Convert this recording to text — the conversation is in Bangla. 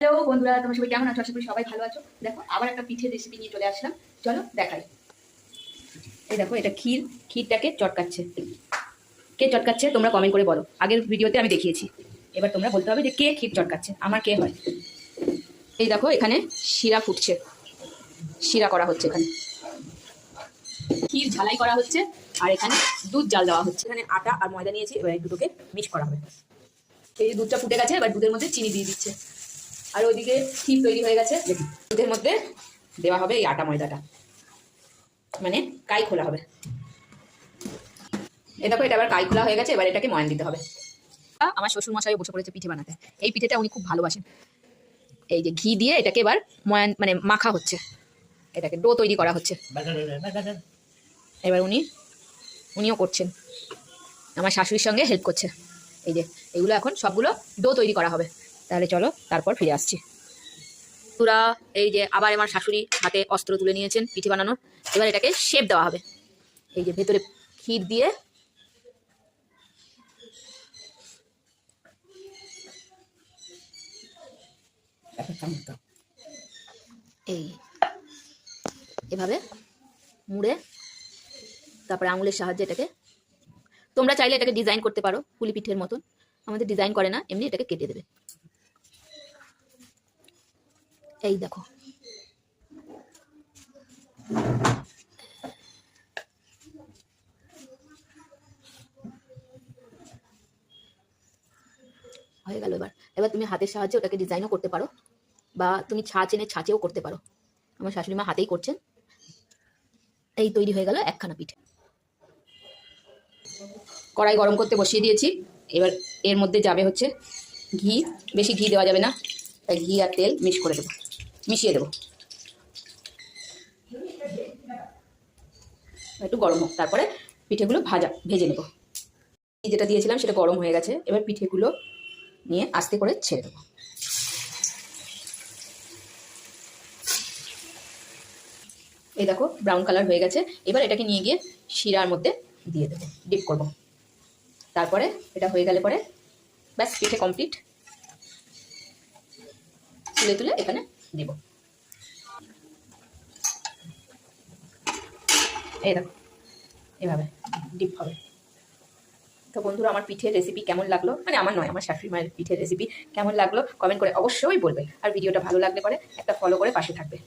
হ্যালো বন্ধুরা, তোমরা সবাই কেমন আছো? আশা করি সবাই ভালো আছো। দেখো আবার একটা পিঠের রেসিপি নিয়ে চলে আসলাম, চলো দেখাই। এই দেখো, এটা ক্ষীরটাকে চটকাচ্ছে। কে চটকাচ্ছে তোমরা কমেন্ট করে বলো। আগের ভিডিওতে আমি দেখিয়েছি, এবার তোমরা বলতে হবে যে কে ক্ষীর চটকাচ্ছে, আমার কে হয়। এই দেখো, এখানে শিরা ফুটছে, শিরা করা হচ্ছে, এখানে ক্ষীর ঝালাই করা হচ্ছে, আর এখানে দুধ জাল দেওয়া হচ্ছে। এখানে আটা আর ময়দা নিয়েছি, এবার এই দুটোকে মিক্স করা হবে। এই যে দুধটা ফুটে গেছে, এবার দুধের মধ্যে চিনি দিয়ে দিচ্ছে, আর ওইদিকে ক্ষীর তৈরি হয়ে গেছে। দেখি, দুধের মধ্যে দেওয়া হবে এই আটা ময়দাটা, মানে কাই খোলা হবে। এই দেখো, এটা আবার কাই খোলা হয়ে গেছে, এবার এটাকে ময়ান দিতে হবে। আমার শ্বশুর মশাই বসে পড়েছে পিঠে বানাতে। এই পিঠেটা উনি খুব ভালোবাসেন। এই যে ঘি দিয়ে এটাকে এবার ময়ান মানে মাখা হচ্ছে, এটাকে ডো তৈরি করা হচ্ছে। এবার উনিও করছেন, আমার শাশুড়ির সঙ্গে হেল্প করছে। এই যে এগুলো এখন সবগুলো ডো তৈরি করা হবে। তাহলে চলো তারপর ফিরে আসছি। পুরা এই যে আবার আমার শাশুড়ি হাতে অস্ত্র তুলে নিয়েছেন পিঠে বানানোর। এবার এটাকে শেপ দেওয়া হবে। এই যে ভেতরে ক্ষীর দিয়ে এই এভাবে মুড়ে তারপরে আঙুলের সাহায্যে এটাকে, তোমরা চাইলে এটাকে ডিজাইন করতে পারো পুলি পিঠের মতন। আমাদের ডিজাইন করে না, এমনি এটাকে কেটে দেবে। এই দেখো, হয়ে গেল। এবার এবার তুমি হাতের সাহায্যে ওটাকে ডিজাইনও করতে পারো, বা তুমি ছাঁচ এনে ছাঁচেও করতে পারো। আমার শাশুড়ি মা হাতেই করছেন। এই তৈরি হয়ে গেল একখানা পিঠে। কড়াই গরম করতে বসিয়ে দিয়েছি। এবার এর মধ্যে যাবে হচ্ছে ঘি। বেশি ঘি দেওয়া যাবে না, তাই ঘি আর তেল মিক্স করে দেবো, মিশিয়ে দেবো। একটু গরম হোক, তারপরে পিঠেগুলো ভেজে নেব। যেটা দিয়েছিলাম সেটা গরম হয়ে গেছে, এবার পিঠেগুলো নিয়ে আস্তে করে ছেড়ে দেবো। এই দেখো, ব্রাউন কালার হয়ে গেছে। এবার এটাকে নিয়ে গিয়ে শিরার মধ্যে দিয়ে দেবো, ডিপ করব। তারপরে এটা হয়ে গেলে পরে ব্যাস, পিঠে কমপ্লিট। তুলে তুলে এখানে দেব। এই দেখো, এভাবে ডিপ হবে। তো বন্ধুরা, আমার পিঠের রেসিপি কেমন লাগলো, মানে আমার নয়, আমার শাশুড়ি মায়ের পিঠের রেসিপি কেমন লাগলো কমেন্ট করে অবশ্যই বলবে। আর ভিডিওটা ভালো লাগলে পরে একটা ফলো করে পাশে থাকবে।